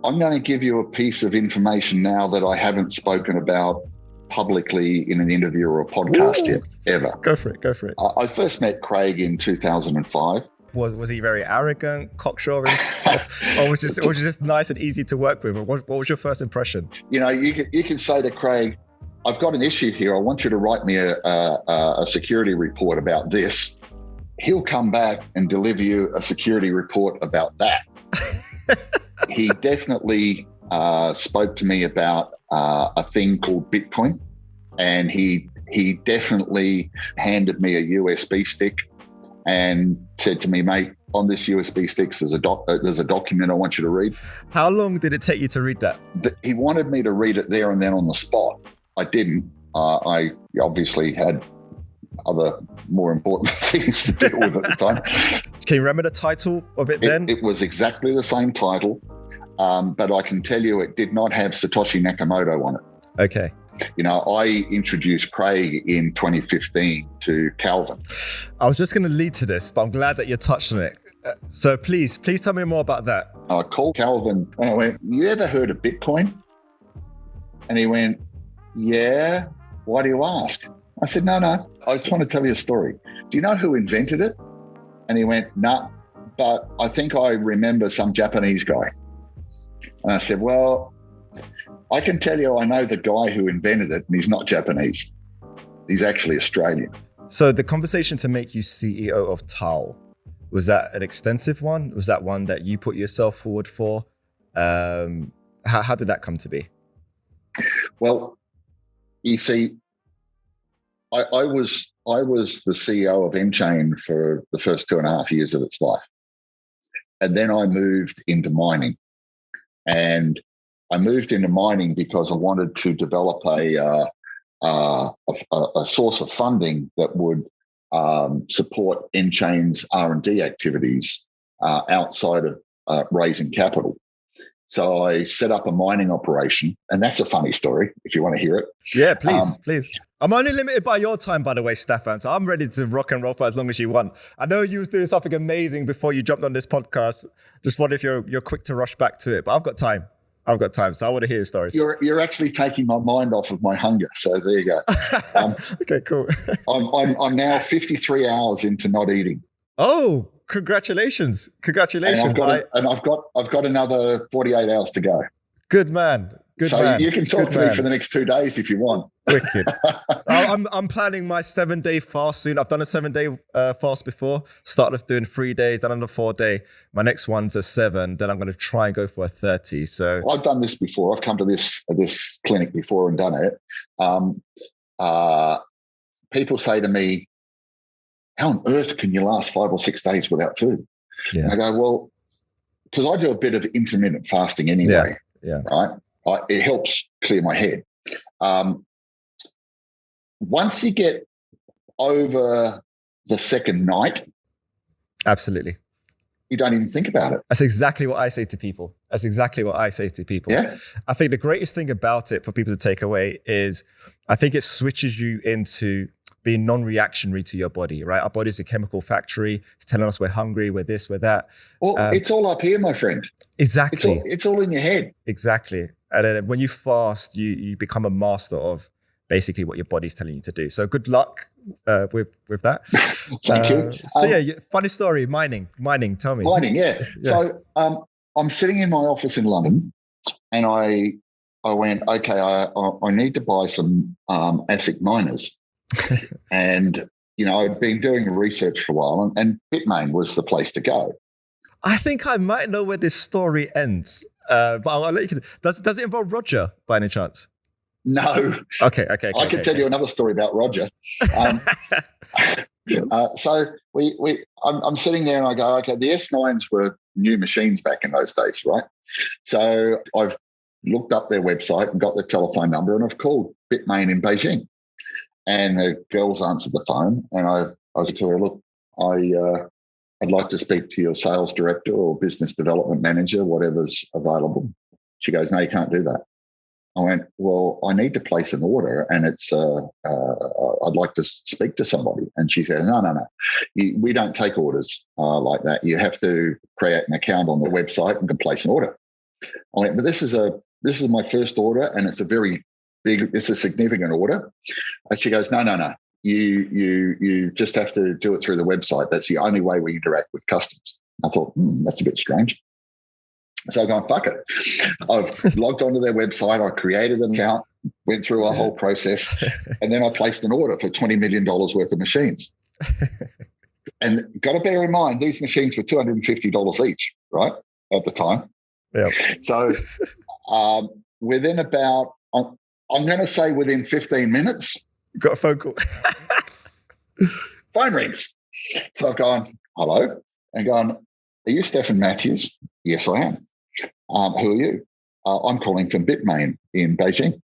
I'm going to give you a piece of information now that I haven't spoken about publicly in an interview or a podcast yet, ever. Go for it. I first met Craig in 2005. Was he very arrogant, cocksure himself, or was just nice and easy to work with? Or what was your first impression? You know, you can say to Craig, I've got an issue here. I want you to write me a security report about this. He'll come back and deliver you a security report about that. He definitely spoke to me about a thing called Bitcoin, and he definitely handed me a USB stick and said to me, mate, on this USB stick, there's a document I want you to read. How long did it take you to read that? He wanted me to read it there and then on the spot. I didn't. I obviously had other more important things to deal with at the time. Can you remember the title of it then? It was exactly the same title, but I can tell you it did not have Satoshi Nakamoto on it. Okay. You know, I introduced Craig in 2015 to Calvin. I was just going to lead to this, but I'm glad that you touched on it. So please tell me more about that. I called Calvin and I went, you ever heard of Bitcoin? And he went, yeah. Why do you ask? I said, no. I just want to tell you a story. Do you know who invented it? And he went, nah, but I think I remember some Japanese guy. And I said, well, I can tell you I know the guy who invented it, and he's not Japanese. He's actually Australian. So the conversation to make you CEO of TAAL, was that an extensive one? Was that one that you put yourself forward for? How did that come to be? Well, you see, I was the CEO of nChain for the first 2.5 years of its life. And then I moved into mining. And I moved into mining because I wanted to develop a source of funding that would support nChain's R&D activities outside of raising capital. So I set up a mining operation, and that's a funny story if you want to hear it. Yeah, please. I'm only limited by your time, by the way, Stefan, so I'm ready to rock and roll for as long as you want. I know you was doing something amazing before you jumped on this podcast. Just wonder if you're quick to rush back to it, but I've got time, so I want to hear your stories. You're actually taking my mind off of my hunger, so there you go. Okay, cool. I'm now 53 hours into not eating. Oh, congratulations! And I've got another 48 hours to go. Good man. So you can talk to me for the next 2 days if you want. Wicked. I'm planning my 7-day fast soon. I've done a 7-day fast before. Started off doing 3 days, then on a 4-day. My next one's a 7. Then I'm going to try and go for a 30. So I've done this before. I've come to this clinic before and done it. People say to me, how on earth can you last 5 or 6 days without food? Yeah. And I go, well, because I do a bit of intermittent fasting anyway. Yeah. Right. It helps clear my head. Once you get over the second night, absolutely, you don't even think about it. That's exactly what I say to people. Yeah. I think the greatest thing about it for people to take away is I think it switches you into being non-reactionary to your body, right? Our body's a chemical factory. It's telling us we're hungry, we're this, we're that. Well, it's all up here, my friend. Exactly. It's all in your head. Exactly. And then when you fast, you become a master of basically what your body's telling you to do. So good luck with that. Thank you. So funny story, mining. Tell me. Mining, yeah. So I'm sitting in my office in London, and I went, okay, I need to buy some ASIC miners. And, I'd been doing research for a while, and Bitmain was the place to go. I think I might know where this story ends, but I'll let you. Does it involve Roger by any chance? No. Okay. I can tell you another story about Roger. So I'm sitting there and I go, okay, the S9s were new machines back in those days, right? So I've looked up their website and got their telephone number, and I've called Bitmain in Beijing. And the girls answered the phone, and I said to her, look, I'd like to speak to your sales director or business development manager, whatever's available. She goes, no, you can't do that. I went, well, I need to place an order, and it's I'd like to speak to somebody. And she said, no. We don't take orders like that. You have to create an account on the website and can place an order. I went, but this is my first order, and it's a significant order. And she goes, no. You just have to do it through the website. That's the only way we interact with customers. I thought, that's a bit strange. So I've gone, fuck it. I've logged onto their website. I created an account, went through a whole process, and then I placed an order for $20 million worth of machines. And got to bear in mind, these machines were $250 each, right, at the time. Yeah. So within about, I'm going to say within 15 minutes. Got a phone call. Phone rings. So I've gone, hello, and gone, are you Stefan Matthews? Yes, I am. Who are you? I'm calling from Bitmain in Beijing.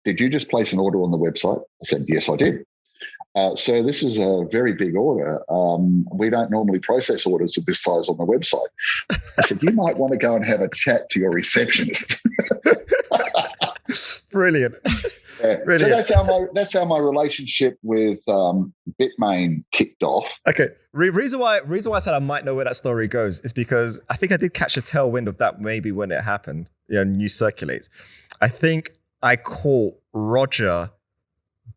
Did you just place an order on the website? I said, yes, I did. So this is a very big order. We don't normally process orders of this size on the website. I said, you might want to go and have a chat to your receptionist. Brilliant. Yeah. Brilliant. So that's how my relationship with Bitmain kicked off. Okay. Reason why I said I might know where that story goes is because I think I did catch a tailwind of that maybe when it happened. News circulates. I think I caught Roger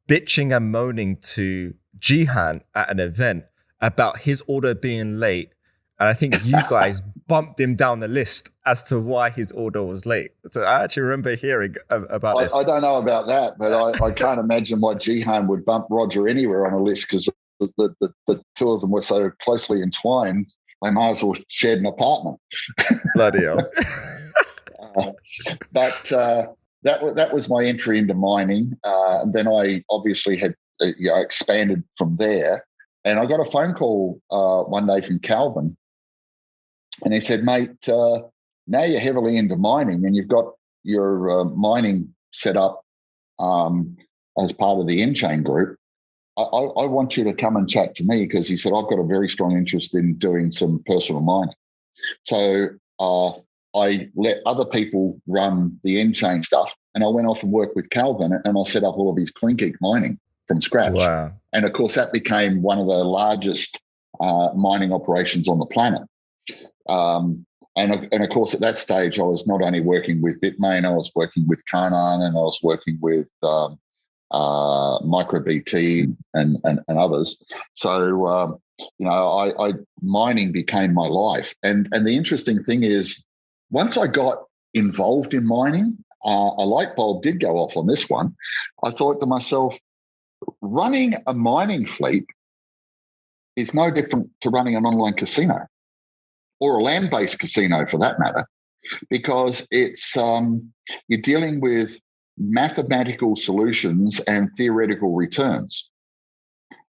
bitching and moaning to Jihan at an event about his order being late. And I think you guys bumped him down the list as to why his order was late. So I actually remember hearing about this. I don't know about that, but I can't imagine why Jihan would bump Roger anywhere on a list, because the two of them were so closely entwined, they might as well shared an apartment. Bloody hell. But that was my entry into mining. Then I obviously had expanded from there. And I got a phone call one day from Calvin, and he said, mate, now you're heavily into mining and you've got your mining set up as part of the nChain group. I want you to come and chat to me, because he said, I've got a very strong interest in doing some personal mining. So I let other people run the nChain stuff, and I went off and worked with Calvin, and I set up all of his CleanGeek mining from scratch. Wow. And of course, that became one of the largest mining operations on the planet. And of course, at that stage, I was not only working with Bitmain, I was working with Canaan, and I was working with MicroBT and others. So, mining became my life. And the interesting thing is, once I got involved in mining, a light bulb did go off on this one. I thought to myself, running a mining fleet is no different to running an online casino, or a land-based casino for that matter, because it's you're dealing with mathematical solutions and theoretical returns.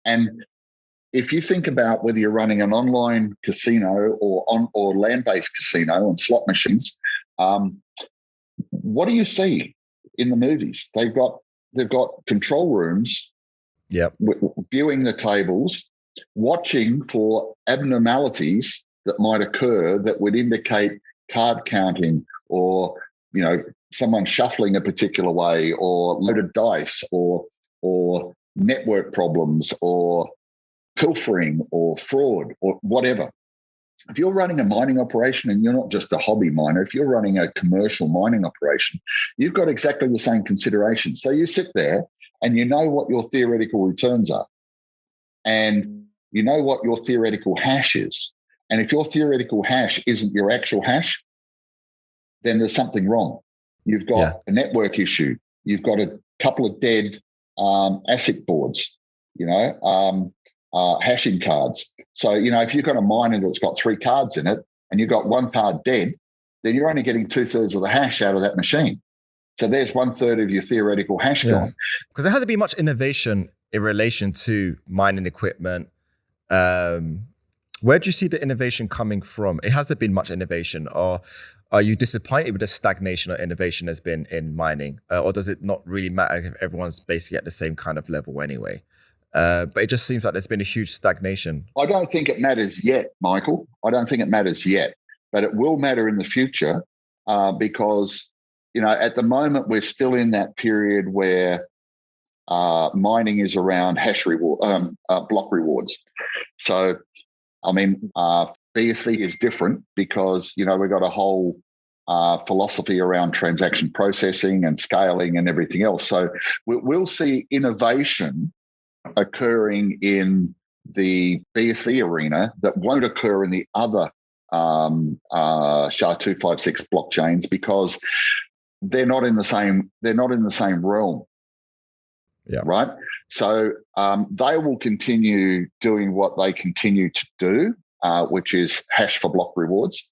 And if you think about whether you're running an online casino or land-based casino on slot machines, what do you see in the movies? They've got control rooms, viewing the tables, watching for abnormalities that might occur that would indicate card counting, or someone shuffling a particular way, or loaded dice, or network problems, or pilfering, or fraud, or whatever. If you're running a mining operation, and you're not just a hobby miner, if you're running a commercial mining operation, you've got exactly the same considerations. So you sit there and you know what your theoretical returns are, and you know what your theoretical hash is. And if your theoretical hash isn't your actual hash, then there's something wrong. You've got a network issue. You've got a couple of dead ASIC boards, hashing cards. So, if you've got a miner that's got 3 cards in it and you've got 1 card dead, then you're only getting 2/3 of the hash out of that machine. So there's 1/3 of your theoretical hash gone. Because there hasn't been much innovation in relation to mining equipment. Where do you see the innovation coming from? It hasn't been much innovation, or are you disappointed with the stagnation or innovation has been in mining? Or does it not really matter if everyone's basically at the same kind of level anyway? But it just seems like there's been a huge stagnation. I don't think it matters yet, Michael. I don't think it matters yet, but it will matter in the future because, at the moment we're still in that period where mining is around hash reward, block rewards. So, BSV is different because, we've got a whole philosophy around transaction processing and scaling and everything else. So we'll see innovation occurring in the BSV arena that won't occur in the other SHA-256 blockchains because they're not in the same realm. Yeah. Right. So they will continue doing what they continue to do, which is hash for block rewards,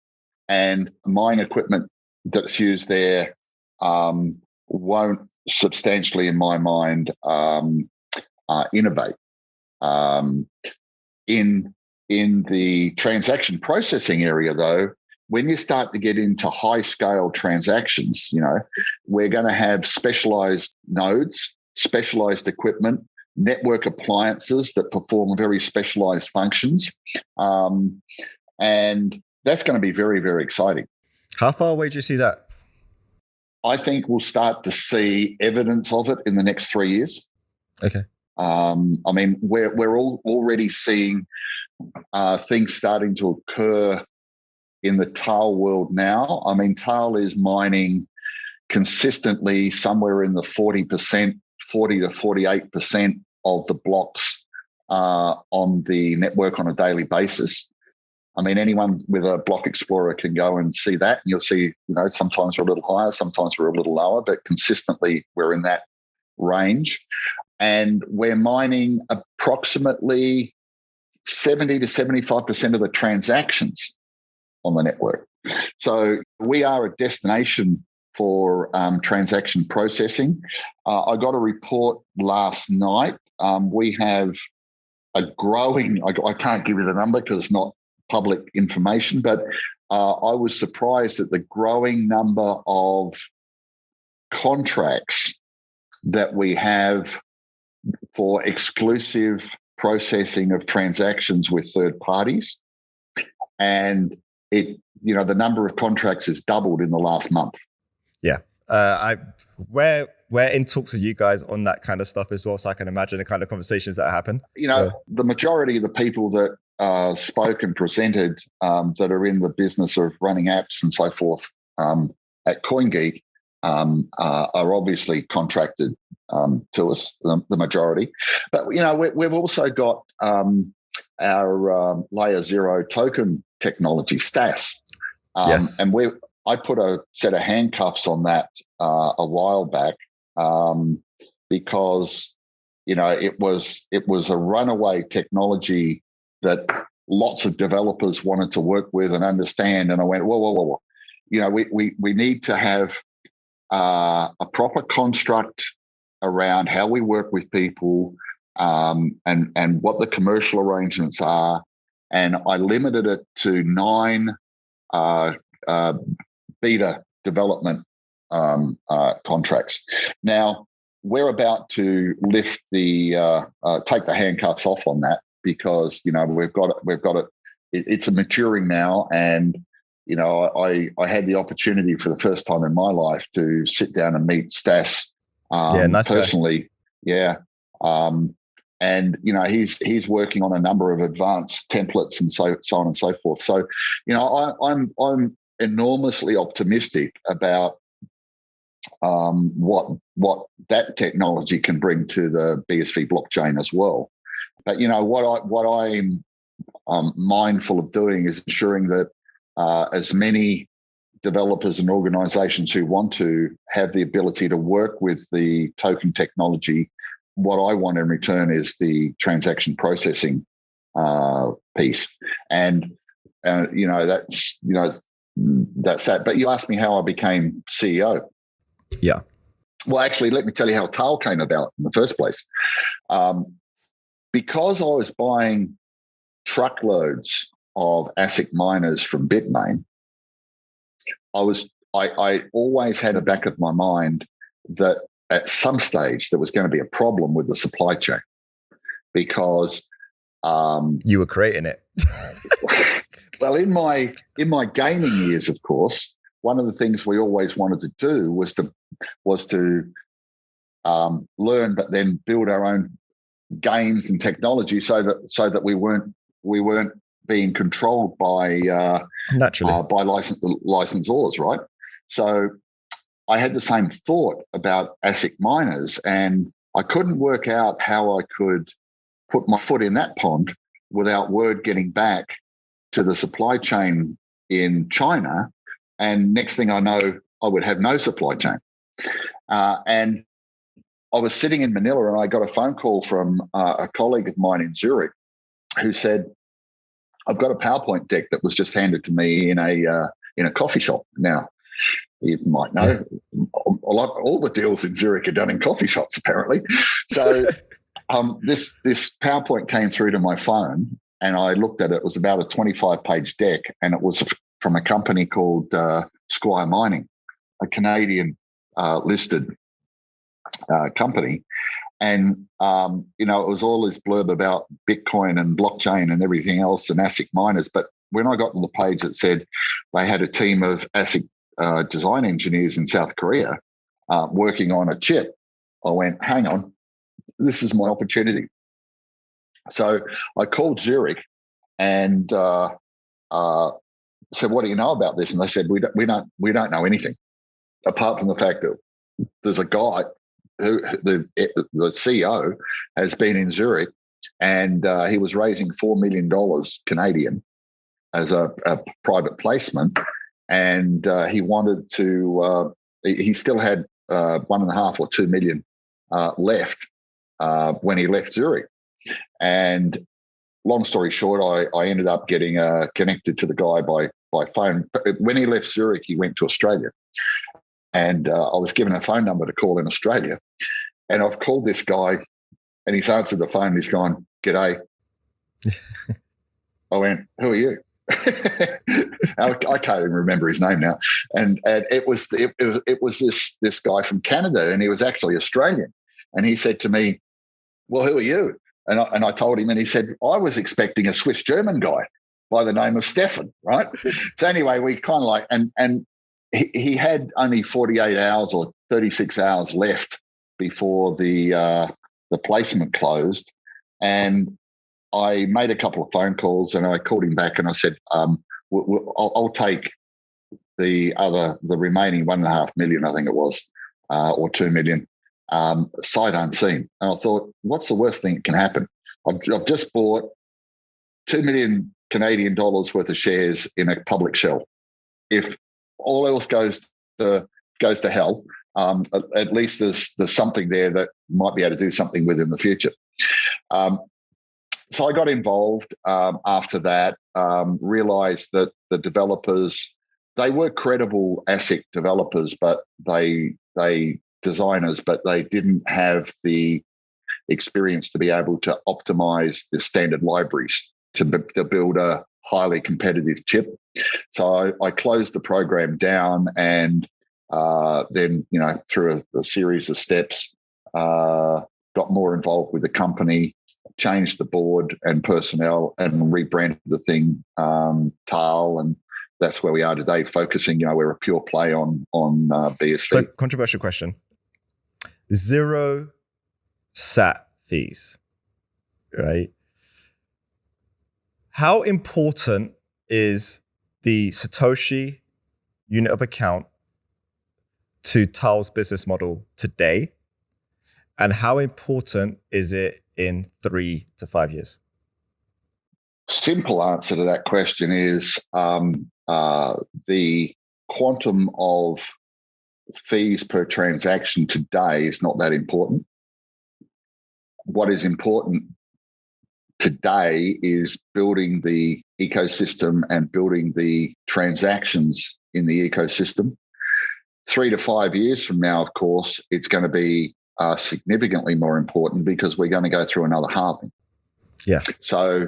and mine equipment that's used there won't substantially, in my mind, innovate. In the transaction processing area, though, when you start to get into high scale transactions, we're going to have specialized nodes, specialized equipment, network appliances that perform very specialized functions. And that's going to be very, very exciting. How far away do you see that? I think we'll start to see evidence of it in the next 3 years. Okay. I mean, we're all already seeing things starting to occur in the TAAL world now. I mean, TAAL is mining consistently somewhere in the 40 to 48% of the blocks on the network on a daily basis. I mean, anyone with a block explorer can go and see that, and you'll see, sometimes we're a little higher, sometimes we're a little lower, but consistently we're in that range. And we're mining approximately 70 to 75% of the transactions on the network. So we are a destination for transaction processing. I got a report last night. We have a growing, I can't give you the number because it's not public information, but I was surprised at the growing number of contracts that we have for exclusive processing of transactions with third parties. And the number of contracts has doubled in the last month. Yeah. We're in talks with you guys on that kind of stuff as well, so I can imagine the kind of conversations that happen. The majority of the people that spoke and presented that are in the business of running apps and so forth at CoinGeek are obviously contracted to us, the majority. But, we've also got our layer zero token technology, STAS. Yes. And I put a set of handcuffs on that a while back because, it was a runaway technology that lots of developers wanted to work with and understand. And I went, whoa. We need to have a proper construct around how we work with people and what the commercial arrangements are. And I limited it to 9 beta development contracts. Now we're about to lift take the handcuffs off on that because we've got it. It's a maturing now, and I had the opportunity for the first time in my life to sit down and meet Stas nice personally. Guy. Yeah. And he's working on a number of advanced templates and so on and so forth. So I'm enormously optimistic about what that technology can bring to the BSV blockchain as well. But what I'm mindful of doing is ensuring that as many developers and organizations who want to have the ability to work with the token technology, what I want in return is the transaction processing piece. And that's that. But you asked me how I became CEO. Yeah. Well, actually, let me tell you how TAAL came about in the first place. Because I was buying truckloads of ASIC miners from Bitmain, I always had a back of my mind that at some stage there was going to be a problem with the supply chain because you were creating it. Well, in my gaming years, of course, one of the things we always wanted to do was to learn, but then build our own games and technology so that we weren't being controlled by naturally by licensors, right? So I had the same thought about ASIC miners, and I couldn't work out how I could put my foot in that pond without word getting back to the supply chain in China. And next thing I know, I would have no supply chain. And I was sitting in Manila, and I got a phone call from a colleague of mine in Zurich who said, I've got a PowerPoint deck that was just handed to me in a coffee shop. Now, you might know, all the deals in Zurich are done in coffee shops, apparently. So this PowerPoint came through to my phone, and I looked at it. It was about a 25-page deck, and it was from a company called Squire Mining, a Canadian listed company. And, it was all this blurb about Bitcoin and blockchain and everything else and ASIC miners. But when I got to the page that said they had a team of ASIC design engineers in South Korea working on a chip, I went, hang on, this is my opportunity. So I called Zurich and said, what do you know about this? And they said, we don't know anything apart from the fact that there's a guy who the CEO has been in Zurich, and he was raising $4 million Canadian as a private placement. And he wanted to, he still had 1.5 or 2 million left when he left Zurich. And long story short, I ended up getting connected to the guy by phone. When he left Zurich, he went to Australia. And I was given a phone number to call in Australia. And I've called this guy, and he's answered the phone. He's gone, "G'day." I went, "Who are you?" I can't even remember his name now. And it was this guy from Canada, and he was actually Australian. And he said to me, "Well, who are you?" And I told him, and he said, "I was expecting a Swiss German guy by the name of Stefan," right? So anyway, we kind of like, and he had only 48 hours or 36 hours left before the placement closed. And I made a couple of phone calls, and I called him back, and I said, I'll take the remaining 1.5 million, I think it was, or 2 million, sight unseen. And I thought, what's the worst thing that can happen? I've just bought 2 million Canadian dollars worth of shares in a public shell. If all else goes to hell, at least there's something there that might be able to do something with in the future. So I got involved after that, realized that the developers, they were credible ASIC developers, but they designers, but they didn't have the experience to be able to optimize the standard libraries to build a highly competitive chip. So I closed the program down, and then, through a series of steps, got more involved with the company, changed the board and personnel, and rebranded the thing TAAL, and that's where we are today, focusing, we're a pure play on BSV. So, controversial question. 0 SAT fees, right? How important is the Satoshi unit of account to TAAL's business model today? And how important is it in 3 to 5 years? Simple answer to that question is the quantum of fees per transaction today is not that important. What is important today is building the ecosystem and building the transactions in the ecosystem. 3 to 5 years from now, of course, it's going to be significantly more important because we're going to go through another halving. Yeah. So,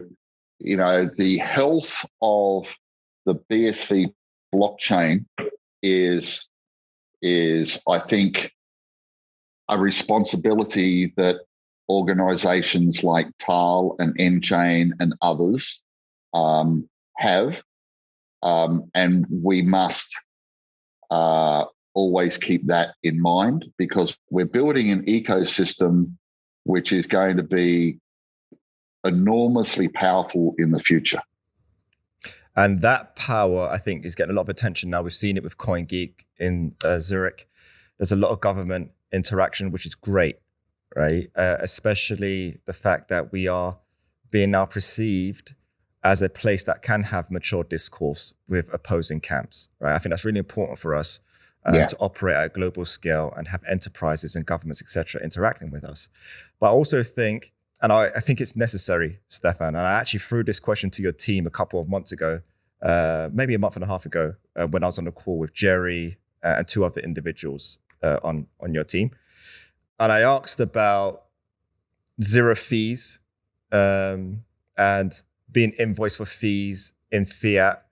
the health of the BSV blockchain is I think, a responsibility that organizations like TAAL and nChain and others have, and we must always keep that in mind, because we're building an ecosystem which is going to be enormously powerful in the future. And that power, I think, is getting a lot of attention now. We've seen it with CoinGeek in Zurich. There's a lot of government interaction, which is great, right? Especially the fact that we are being now perceived as a place that can have mature discourse with opposing camps, right? I think that's really important for us to operate at a global scale and have enterprises and governments, et cetera, interacting with us. But I also think, and I think it's necessary, Stefan, and I actually threw this question to your team a couple of months ago, maybe a month and a half ago, when I was on a call with Jerry and two other individuals on your team. And I asked about zero fees and being invoiced for fees in fiat.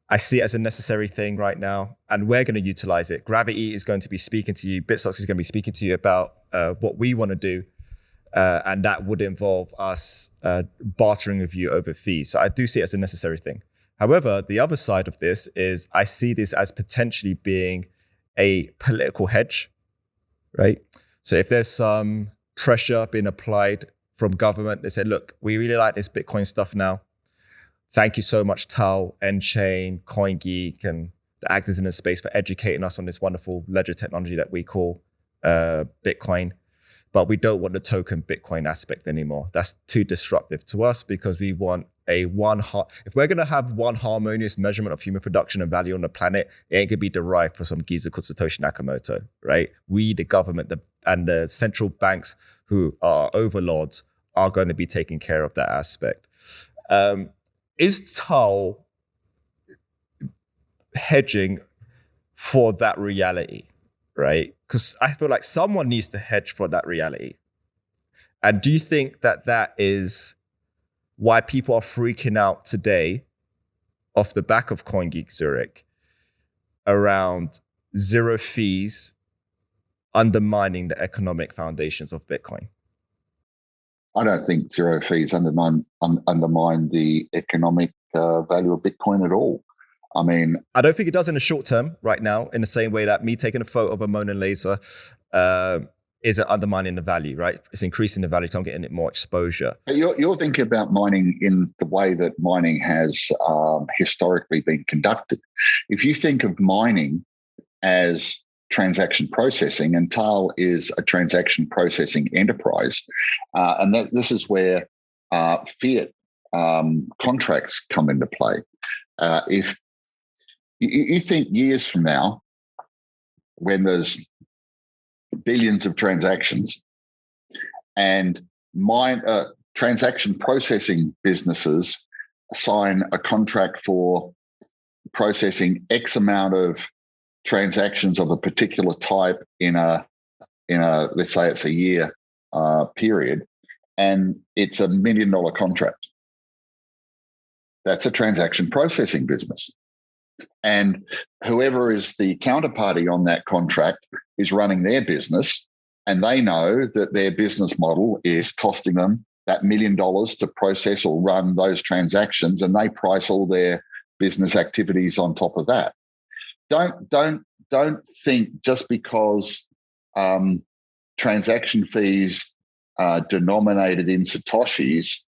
I see it as a necessary thing right now, and we're going to utilize it. Gravity is going to be speaking to you. Bitstocks is going to be speaking to you about what we want to do, and that would involve us bartering with you over fees. So I do see it as a necessary thing. However, the other side of this is I see this as potentially being a political hedge, right? So if there's some pressure being applied from government, they say, look, we really like this Bitcoin stuff now. Thank you so much, TAAL, nChain, CoinGeek, and the actors in the space for educating us on this wonderful ledger technology that we call Bitcoin. But we don't want the token Bitcoin aspect anymore. That's too disruptive to us because we want if we're going to have one harmonious measurement of human production and value on the planet, it ain't going to be derived from some geezer called Satoshi Nakamoto, right? We, the government, and the central banks who are overlords are going to be taking care of that aspect. Is TAAL hedging for that reality, right? Because I feel like someone needs to hedge for that reality. And do you think that that is why people are freaking out today off the back of CoinGeek Zurich around zero fees undermining the economic foundations of Bitcoin? I don't think zero fees undermine the economic value of Bitcoin at all. I mean, I don't think it does in the short term right now, in the same way that me taking a photo of a Mona Lisa isn't undermining the value, right? It's increasing the value, so I'm getting it more exposure. You're thinking about mining in the way that mining has historically been conducted. If you think of mining as transaction processing, and TAAL is a transaction processing enterprise, and this is where fiat contracts come into play. If you think years from now, when there's billions of transactions and transaction processing businesses sign a contract for processing X amount of transactions of a particular type in a let's say it's a year period, and it's $1 million contract. That's a transaction processing business. And whoever is the counterparty on that contract is running their business, and they know that their business model is costing them that $1 million to process or run those transactions, and they price all their business activities on top of that. Don't think just because transaction fees are denominated in Satoshis,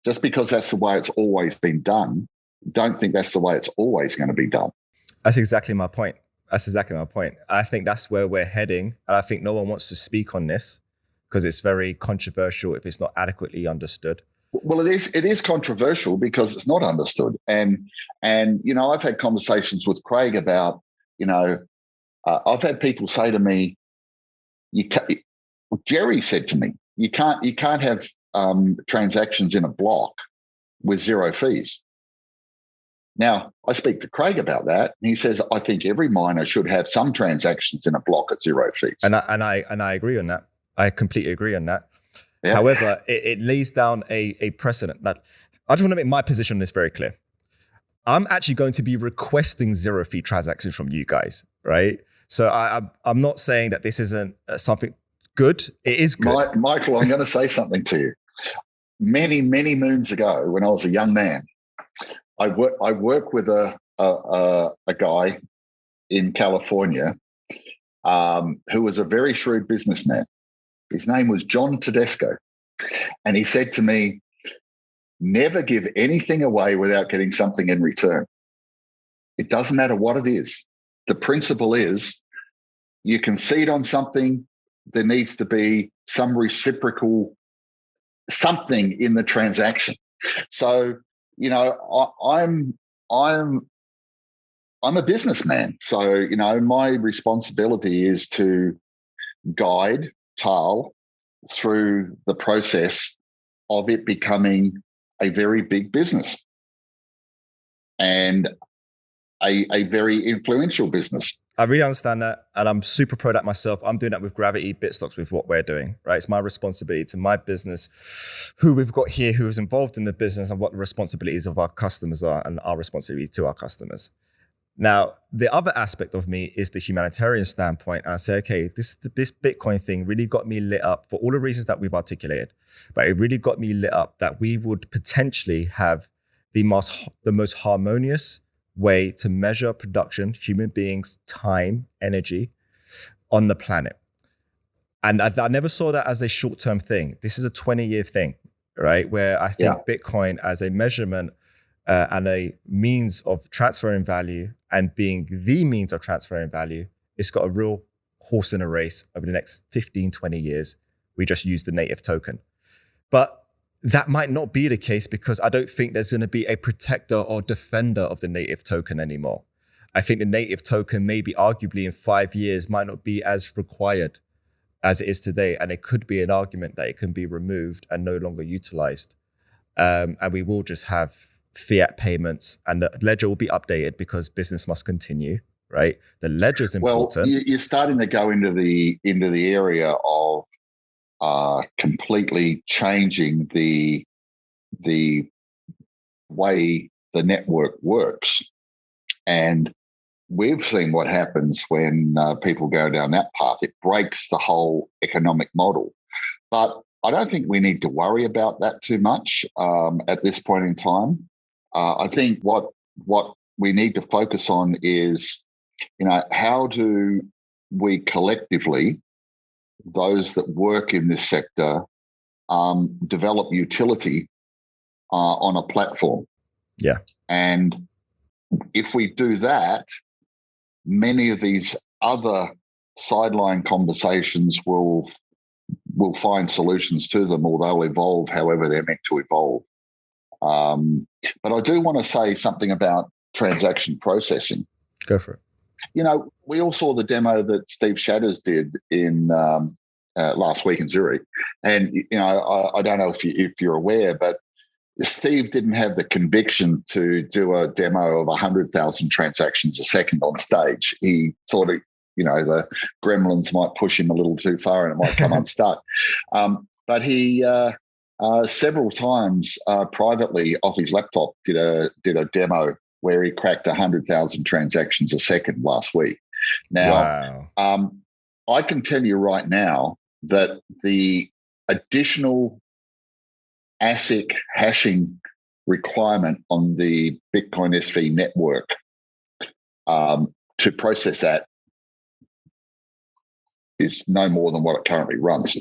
just because that's the way it's always been done, don't think that's the way it's always going to be done. That's exactly my point. I think that's where we're heading. And I think no one wants to speak on this because it's very controversial if it's not adequately understood. Well, it is controversial because it's not understood. And I've had conversations with Craig about, I've had people say to me, Jerry said to me, you can't have transactions in a block with zero fees. Now, I speak to Craig about that, and he says, I think every miner should have some transactions in a block at zero fees. And I agree on that. I completely agree on that. Yeah. However, it lays down a precedent that I just want to make my position on this very clear. I'm actually going to be requesting zero fee transactions from you guys, right? So I'm not saying that this isn't something good. It is good. Michael, I'm going to say something to you. Many, many moons ago, when I was a young man, I worked with a guy in California who was a very shrewd businessman. His name was John Tedesco. And he said to me, never give anything away without getting something in return. It doesn't matter what it is. the principle is you concede on something, there needs to be some reciprocal something in the transaction. So, I'm a businessman. So, my responsibility is to guide TAAL through the process of it becoming a very big business and a very influential business. I really understand that, and I'm super pro of that myself. I'm doing that with Gravity Bitstocks with what we're doing, right? It's my responsibility to my business, who we've got here, who's involved in the business, and what the responsibilities of our customers are, and our responsibility to our customers. Now, the other aspect of me is the humanitarian standpoint. And I say, okay, this Bitcoin thing really got me lit up for all the reasons that we've articulated, but it really got me lit up that we would potentially have the most harmonious way to measure production, human beings, time, energy on the planet. And I never saw that as a short-term thing. This is a 20-year thing, right? Where I think Bitcoin as a measurement and a means of transferring value and being the means of transferring value, it's got a real horse in a race over the next 15, 20 years. We just use the native token. But that might not be the case because I don't think there's going to be a protector or defender of the native token anymore. I think the native token maybe arguably in 5 years might not be as required as it is today. And it could be an argument that it can be removed and no longer utilized. And we will just have fiat payments and the ledger will be updated because business must continue, right? The ledger's important. Well, you're starting to go into the area of completely changing the way the network works. And we've seen what happens when people go down that path. It breaks the whole economic model. But I don't think we need to worry about that too much at this point in time. I think what we need to focus on is, how do we collectively, those that work in this sector, develop utility on a platform. Yeah. And if we do that, many of these other sideline conversations will find solutions to them, or they'll evolve however they're meant to evolve. But I do want to say something about transaction processing. Go for it. We all saw the demo that Steve Shatters did in last week in Zurich. And, I don't know if you're aware, but Steve didn't have the conviction to do a demo of 100,000 transactions a second on stage. He thought, the gremlins might push him a little too far and it might come unstuck. But he several times privately off his laptop did a demo where he cracked 100,000 transactions a second last week. Now, wow. I can tell you right now that the additional ASIC hashing requirement on the Bitcoin SV network to process that is no more than what it currently runs.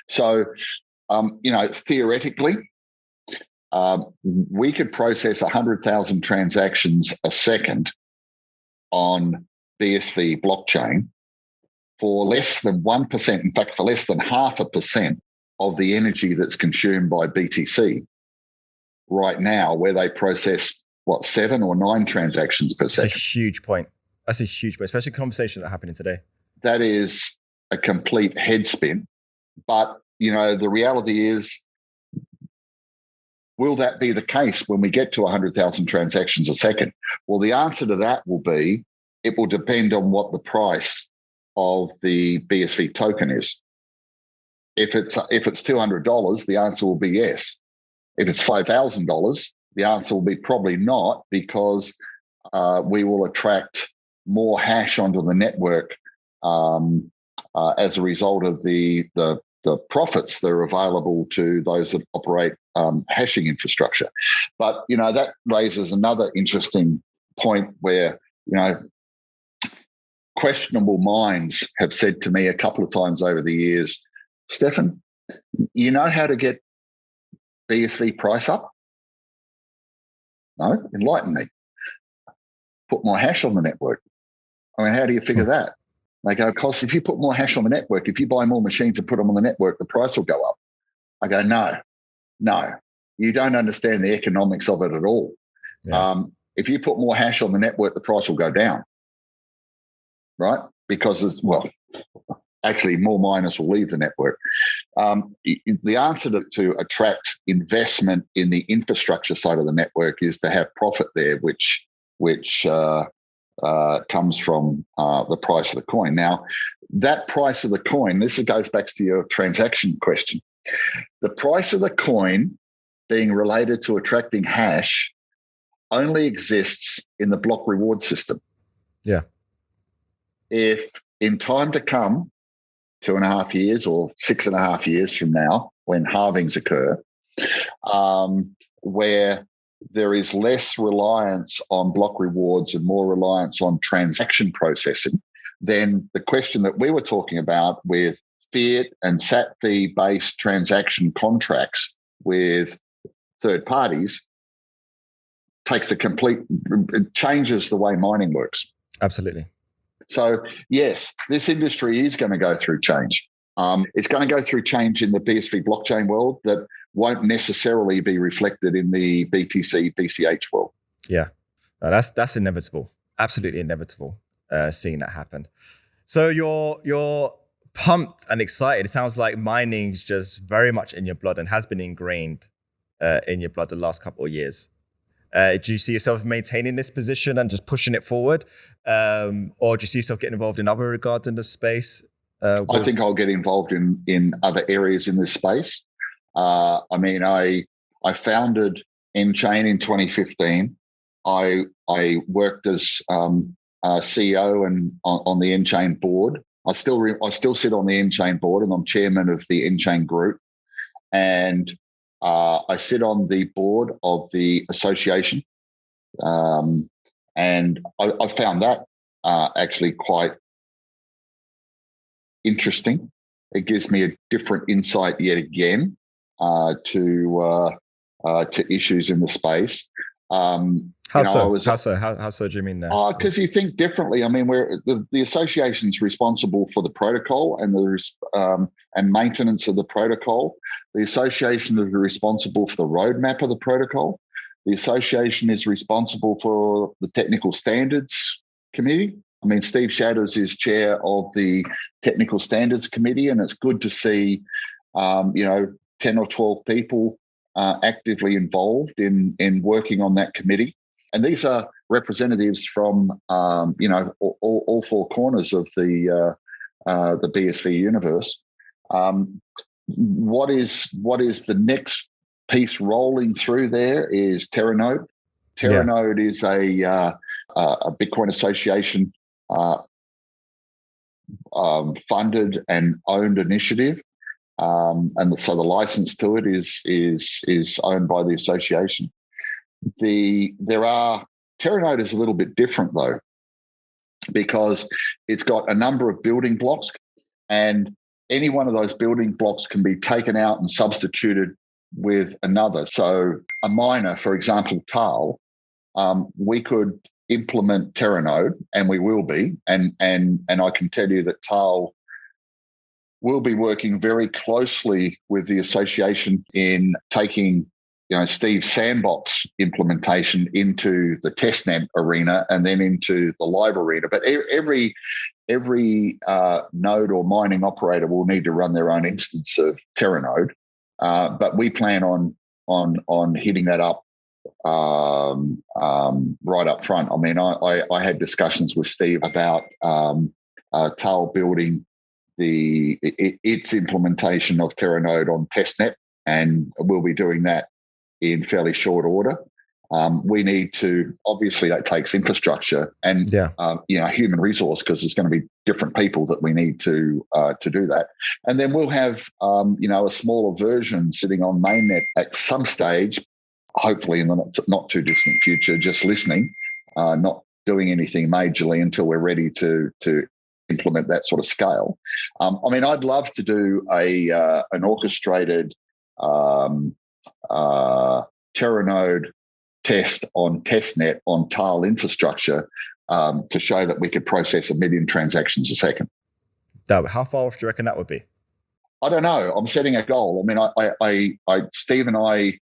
So, theoretically, we could process 100,000 transactions a second on BSV blockchain for less than 1%, in fact, for less than 0.5% of the energy that's consumed by BTC right now, where they process, 7 or 9 transactions per second. That's a huge point. That's a huge point, especially conversation that happening today. That is a complete head spin. But, the reality is, will that be the case when we get to 100,000 transactions a second? Well, the answer to that will be, it will depend on what the price of the BSV token is. If it's $200, the answer will be yes. If it's $5,000, the answer will be probably not, because we will attract more hash onto the network as a result of the profits that are available to those that operate hashing infrastructure. But, that raises another interesting point where, questionable minds have said to me a couple of times over the years, Stefan, you know how to get BSV price up? No? Enlighten me. Put more hash on the network. I mean, how do you figure that? They go, because if you put more hash on the network, if you buy more machines and put them on the network, the price will go up. I go, no, you don't understand the economics of it at all. Yeah. If you put more hash on the network, the price will go down, right? Because, actually more miners will leave the network. The answer to attract investment in the infrastructure side of the network is to have profit there, which comes from the price of the coin. Now, that price of the coin, this goes back to your transaction question. The price of the coin being related to attracting hash only exists in the block reward system. Yeah. If in time to come, 2.5 years or 6.5 years from now, when halvings occur, where there is less reliance on block rewards and more reliance on transaction processing, then the question that we were talking about with fiat and SAT fee-based transaction contracts with third parties changes the way mining works. Absolutely. So, yes, this industry is going to go through change. It's going to go through change in the BSV blockchain world that won't necessarily be reflected in the BTC, BCH world. Yeah, that's inevitable. Absolutely inevitable, seeing that happen. So you're pumped and excited. It sounds like mining's just very much in your blood and has been ingrained in your blood the last couple of years. Do you see yourself maintaining this position and just pushing it forward? Or do you see yourself getting involved in other regards in the space? I think I'll get involved in other areas in this space. I founded nChain in 2015. I worked as CEO and on the nChain board. I still sit on the nChain board, and I'm chairman of the nChain group. And I sit on the board of the association, and I found that actually quite interesting. It gives me a different insight yet again to issues in the space. How so do you mean that? Because you think differently. I mean, the association's responsible for the protocol and maintenance of the protocol. The association is responsible for the roadmap of the protocol. The association is responsible for the technical standards committee. I mean, Steve Shadows is chair of the technical standards committee, and it's good to see, 10 or 12 people actively involved in working on that committee. And these are representatives from, all four corners of the BSV universe. What is the next piece rolling through there is Teranode. Teranode is a Bitcoin association funded and owned initiative, and so the license to it is owned by the association. Teranode is a little bit different though, because it's got a number of building blocks, and any one of those building blocks can be taken out and substituted with another. So a miner, for example, TAAL, we could implement Teranode, and we will be, and I can tell you that TAAL will be working very closely with the association in taking Steve's sandbox implementation into the testnet arena and then into the live arena. But every node or mining operator will need to run their own instance of Teranode. But we plan on hitting that up right up front. I mean, I had discussions with Steve about TAAL building its implementation of Teranode on testnet, and we'll be doing that in fairly short order. We need to, obviously that takes infrastructure and human resource, because there's going to be different people that we need to do that. And then we'll have a smaller version sitting on mainnet at some stage, hopefully in the not too distant future, just listening, not doing anything majorly until we're ready to implement that sort of scale. I'd love to do an orchestrated Teranode test on testnet on TAAL infrastructure to show that we could process 1 million transactions a second. How far off do you reckon that would be? I don't know. I'm setting a goal. I mean, Steve and I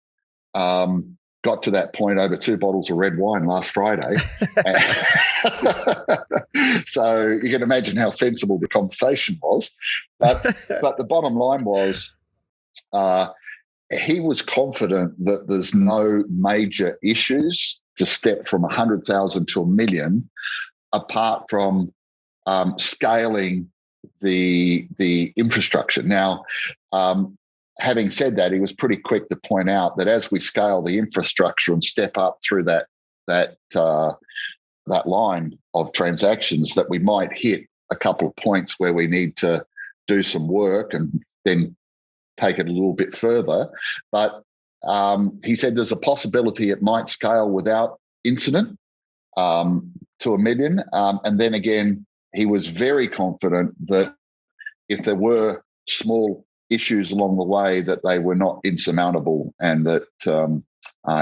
got to that point over 2 bottles of red wine last Friday. So you can imagine how sensible the conversation was. But the bottom line was he was confident that there's no major issues to step from 100,000 to 1 million apart from scaling the infrastructure. Now, having said that, he was pretty quick to point out that as we scale the infrastructure and step up through that line of transactions, that we might hit a couple of points where we need to do some work and then take it a little bit further. But he said there's a possibility it might scale without incident to 1 million. And then again, he was very confident that if there were small issues along the way, that they were not insurmountable and that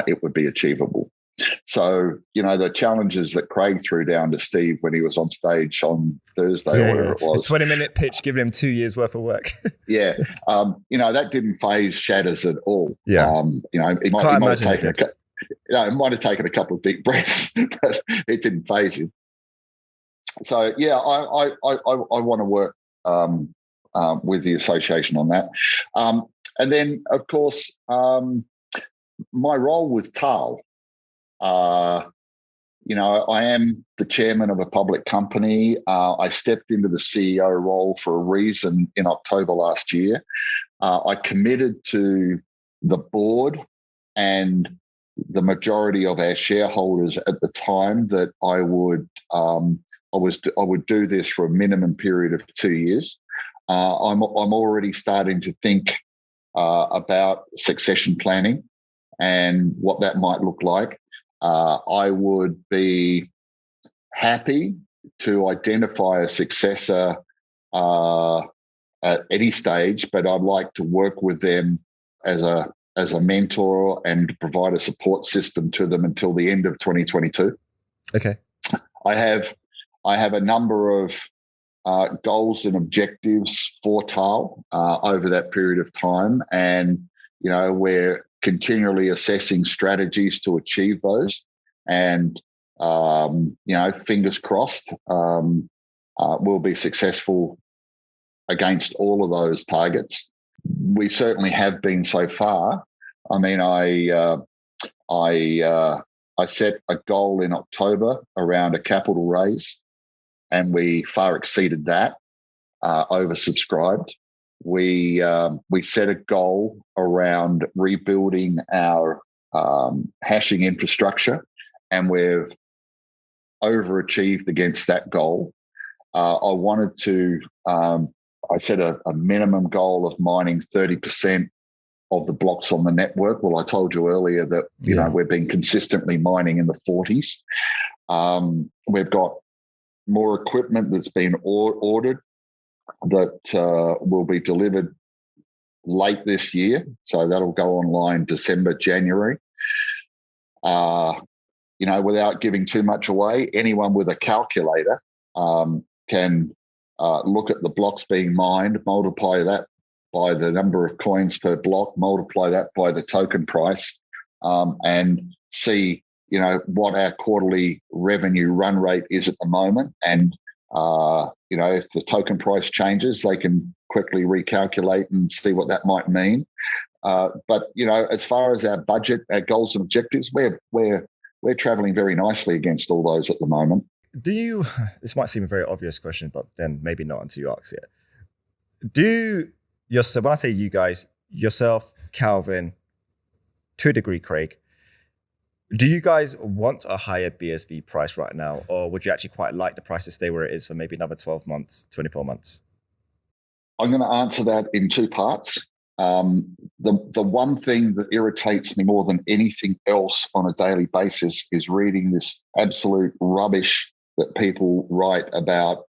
it would be achievable. So, the challenges that Craig threw down to Steve when he was on stage on Thursday or whatever it was. A 20-minute pitch, giving him 2 years worth of work. Yeah. That didn't phase Shatters at all. Yeah. It might have taken a couple of deep breaths, but it didn't phase him. So, yeah, I want to work with the association on that. And then, of course, my role with TAAL, I am the chairman of a public company. I stepped into the CEO role for a reason in October last year. I committed to the board and the majority of our shareholders at the time that I would do this for a minimum period of 2 years. I'm already starting to think about succession planning and what that might look like. I would be happy to identify a successor at any stage, but I'd like to work with them as a mentor and provide a support system to them until the end of 2022. Okay. I have a number of goals and objectives for TAAL over that period of time, and we're continually assessing strategies to achieve those. And fingers crossed, we'll be successful against all of those targets. We certainly have been so far. I mean, I set a goal in October around a capital raise, and we far exceeded that, oversubscribed. We set a goal around rebuilding our hashing infrastructure, and we've overachieved against that goal. I set a minimum goal of mining 30% of the blocks on the network. Well, I told you earlier that we've been consistently mining in the 40s. We've got more equipment that's been ordered that will be delivered late this year. So that'll go online December, January. Without giving too much away, anyone with a calculator can look at the blocks being mined, multiply that by the number of coins per block, multiply that by the token price, and see what our quarterly revenue run rate is at the moment. And if the token price changes, they can quickly recalculate and see what that might mean. But as far as our budget, our goals and objectives, we're traveling very nicely against all those at the moment. This might seem a very obvious question, but then maybe not until you ask it. When I say you guys, yourself, Calvin, to a degree, Craig, do you guys want a higher BSV price right now, or would you actually quite like the price to stay where it is for maybe another 12 months, 24 months? I'm going to answer that in two parts. The one thing that irritates me more than anything else on a daily basis is reading this absolute rubbish that people write about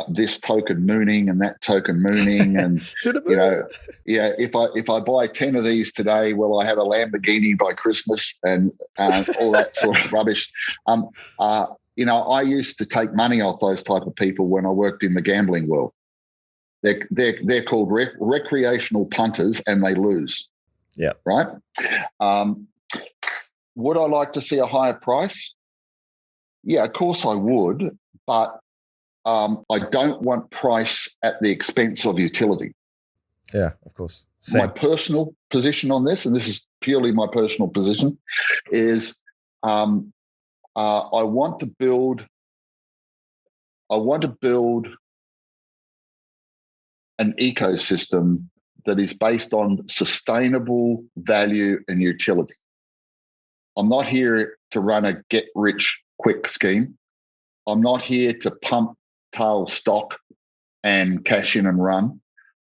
this token mooning and that token mooning, and To the moon. If I buy 10 of these today, will I have a Lamborghini by Christmas, and all that sort of rubbish. I used to take money off those type of people when I worked in the gambling world. They're called recreational punters, and they lose. Yeah. Right. Would I like to see a higher price? Yeah, of course I would, but I don't want price at the expense of utility. Yeah, of course. Same. My personal position on this, and this is purely my personal position, is I want to build an ecosystem that is based on sustainable value and utility. I'm not here to run a get-rich-quick scheme. I'm not here to pump TAAL stock and cash in and run.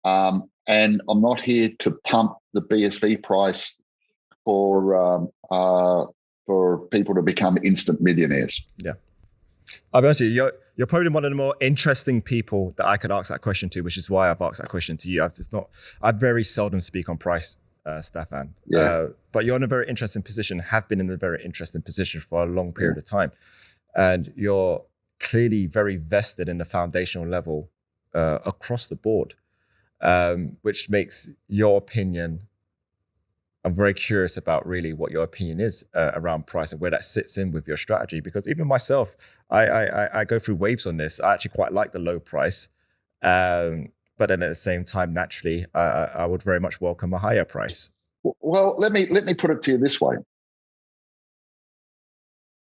And I'm not here to pump the BSV price for people to become instant millionaires. Yeah. I'll be honest with you, you're probably one of the more interesting people that I could ask that question to, which is why I've asked that question to you. I very seldom speak on price, Stefan. Yeah. But you're in a very interesting position, have been in a very interesting position for a long period of time. And you're clearly very vested in the foundational level across the board, which makes your opinion. I'm very curious about really what your opinion is around price and where that sits in with your strategy. Because even myself, I go through waves on this. I actually quite like the low price. But then at the same time, naturally, I would very much welcome a higher price. Well, let me put it to you this way.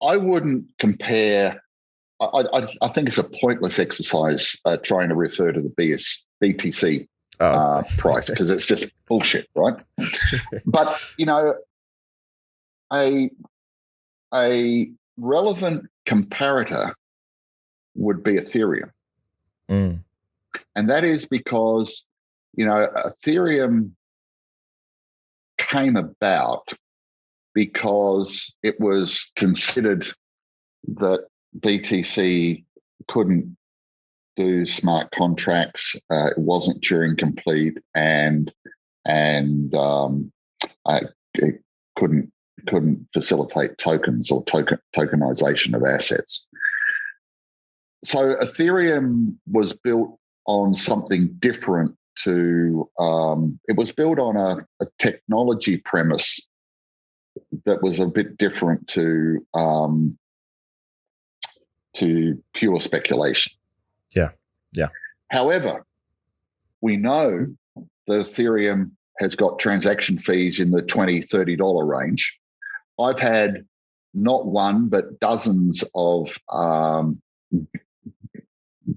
I wouldn't compare. I think it's a pointless exercise trying to refer to the BTC price, because it's just bullshit, right? But a relevant comparator would be Ethereum, and that is because Ethereum came about because it was considered that BTC couldn't do smart contracts. It wasn't Turing complete, and it couldn't facilitate tokens or tokenization of assets. So Ethereum was built on something different. It was built on a technology premise that was a bit different to pure speculation. Yeah. However, we know that Ethereum has got transaction fees in the $20, $30 range. I've had not one, but dozens of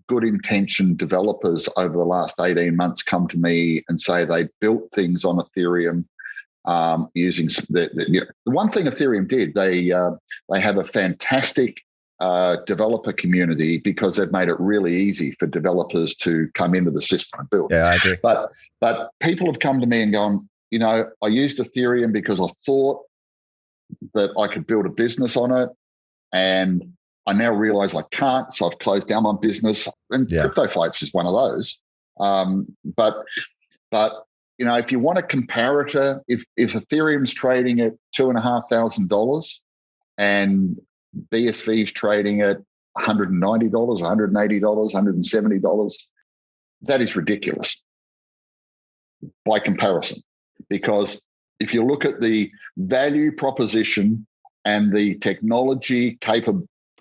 good intentioned developers over the last 18 months come to me and say they built things on Ethereum using the one thing Ethereum did. They have a fantastic developer community because they've made it really easy for developers to come into the system and build. Yeah, I agree. But people have come to me and gone, I used Ethereum because I thought that I could build a business on it, and I now realize I can't, so I've closed down my business. And Crypto Fights is one of those. But if you want a comparator, if Ethereum's trading at $2,500 and BSV's trading at $190, $180, $170, that is ridiculous by comparison. Because if you look at the value proposition and the technology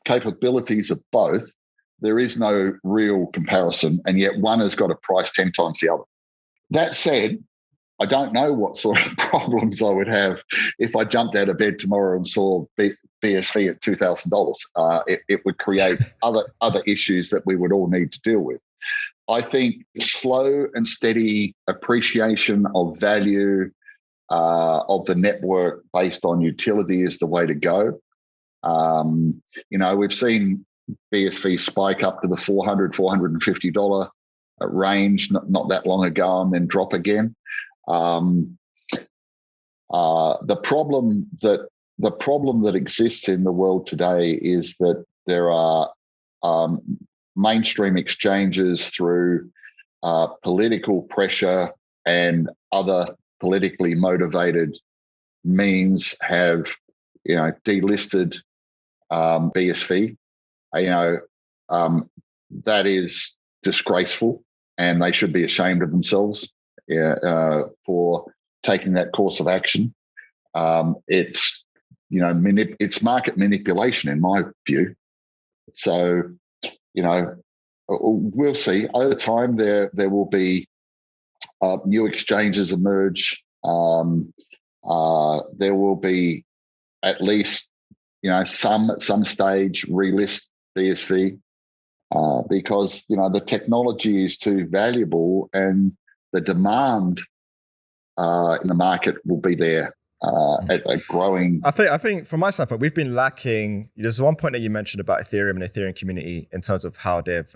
capabilities of both, there is no real comparison, and yet one has got a price 10 times the other. That said, I don't know what sort of problems I would have if I jumped out of bed tomorrow and saw BSV at $2,000. It would create other issues that we would all need to deal with. I think slow and steady appreciation of value of the network based on utility is the way to go. We've seen BSV spike up to the $400, $450 range not that long ago, and then drop again. The problem that exists in the world today is that there are mainstream exchanges through political pressure and other politically motivated means have, delisted BSV. That is disgraceful, and they should be ashamed of themselves for taking that course of action. It's it's market manipulation in my view. So we'll see over time. There will be new exchanges emerge. There will be at least some at some stage relist BSV because the technology is too valuable and the demand in the market will be there at a growing. I think from my standpoint, we've been lacking. There's one point that you mentioned about Ethereum and Ethereum community in terms of how they've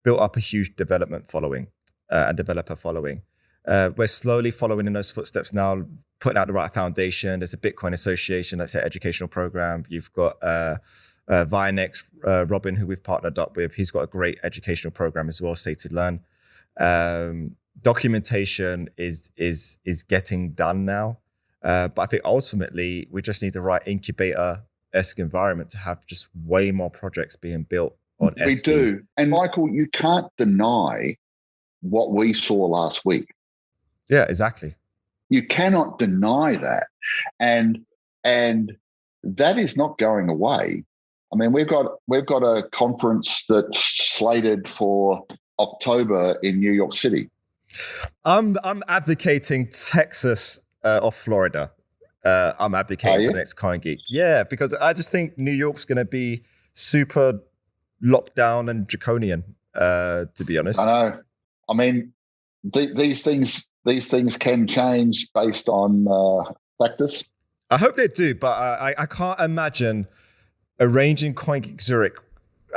built up a huge development following and developer following. We're slowly following in those footsteps now, putting out the right foundation. There's a Bitcoin Association, that's an educational program. You've got Vinex, Robin, who we've partnered up with. He's got a great educational program as well, Say to Learn. Documentation is getting done now. But I think ultimately we just need the right incubator-esque environment to have just way more projects being built on We do. And Michael, you can't deny what we saw last week. Yeah, exactly. You cannot deny that. And that is not going away. I mean, we've got a conference that's slated for October in New York City. I'm advocating Texas or Florida. I'm advocating for the next CoinGeek. Yeah, because I just think New York's going to be super locked down and draconian, to be honest. I know. I mean, these things can change based on factors. I hope they do, but I can't imagine arranging CoinGeek Zurich.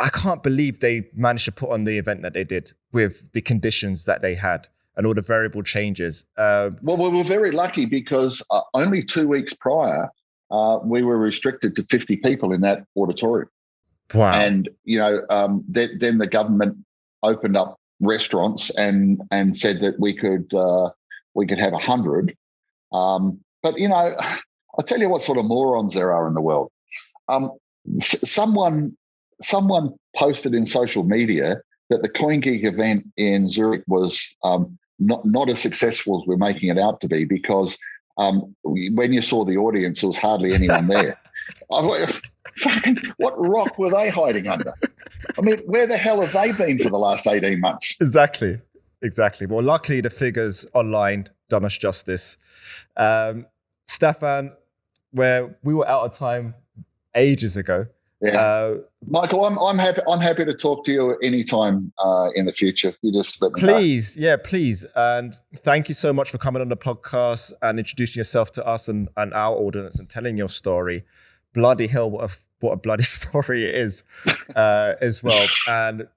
I can't believe they managed to put on the event that they did with the conditions that they had and all the variable changes. Well, we were very lucky because only 2 weeks prior, we were restricted to 50 people in that auditorium. Wow. And, then the government opened up restaurants and said that we could have 100. But, I'll tell you what sort of morons there are in the world. Someone posted in social media that the CoinGeek event in Zurich was not as successful as we're making it out to be because when you saw the audience, there was hardly anyone there. What rock were they hiding under? I mean, where the hell have they been for the last 18 months? Exactly. Well, luckily the figures online done us justice. Stefan, where we were out of time ages ago. Yeah, Michael, I'm happy to talk to you anytime in the future. You just let me know. Please. And thank you so much for coming on the podcast and introducing yourself to us and our audience and telling your story. Bloody hell, what a bloody story it is as well. And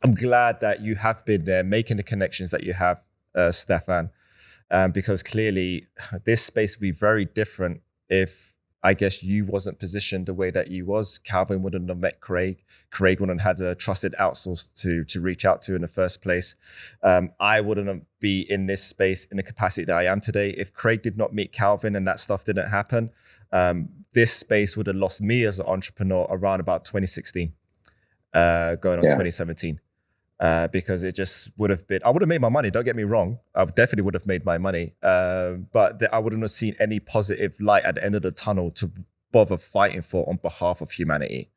I'm glad that you have been there making the connections that you have, Stefan, because clearly this space would be very different if I guess you wasn't positioned the way that you was. Calvin wouldn't have met Craig. Craig wouldn't have had a trusted outsource to reach out to in the first place. I wouldn't be in this space in the capacity that I am today. If Craig did not meet Calvin and that stuff didn't happen, this space would have lost me as an entrepreneur around about 2016, going on 2017. Because it just would have been, I would have made my money, don't get me wrong. I definitely would have made my money. But I wouldn't have seen any positive light at the end of the tunnel to bother fighting for on behalf of humanity.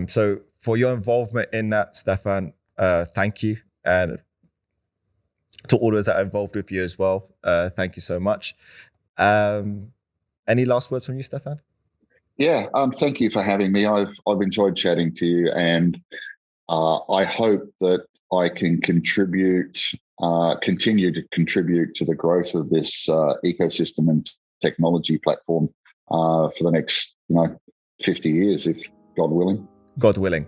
So for your involvement in that, Stefan, thank you. And to all those that are involved with you as well, thank you so much. Any last words from you, Stefan? Yeah, thank you for having me. I've enjoyed chatting to you, and I hope that I can continue to contribute to the growth of this ecosystem and technology platform for the next 50 years, if God willing. God willing.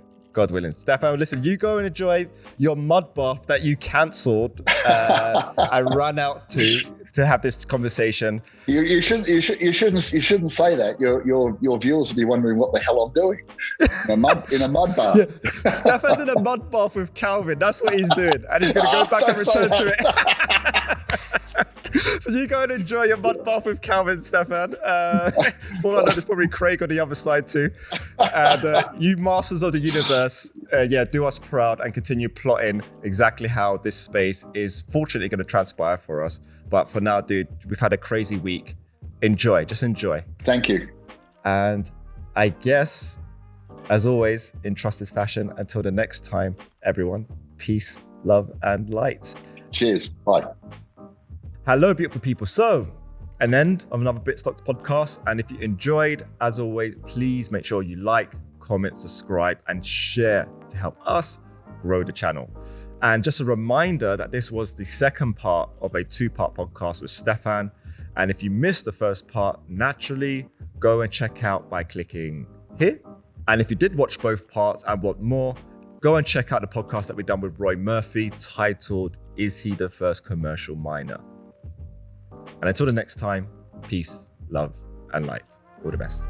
Stefan, listen, you go and enjoy your mud bath that you cancelled and ran out to. to have this conversation. You shouldn't say that. Your viewers will be wondering what the hell I'm doing in a mud bath. Yeah. Stefan's in a mud bath with Calvin. That's what he's doing, and he's going to go back and return to it. So you go and enjoy your mud bath with Calvin, Stefan. For all I know, there's probably Craig on the other side too. And you masters of the universe, do us proud and continue plotting exactly how this space is fortunately going to transpire for us. But for now, dude, we've had a crazy week. Enjoy, just enjoy. Thank you. And I guess, as always, in trusted fashion, until the next time, everyone, peace, love, and light. Cheers. Bye. Hello, beautiful people. So, an end of another Bitstocks podcast. And if you enjoyed, as always, please make sure you like, comment, subscribe, and share to help us grow the channel. And just a reminder that this was the second part of a 2-part podcast with Stefan. And if you missed the first part, naturally go and check out by clicking here. And if you did watch both parts and want more, go and check out the podcast that we've done with Roy Murphy titled, Is He the First Commercial Miner? And until the next time, peace, love, and light. All the best.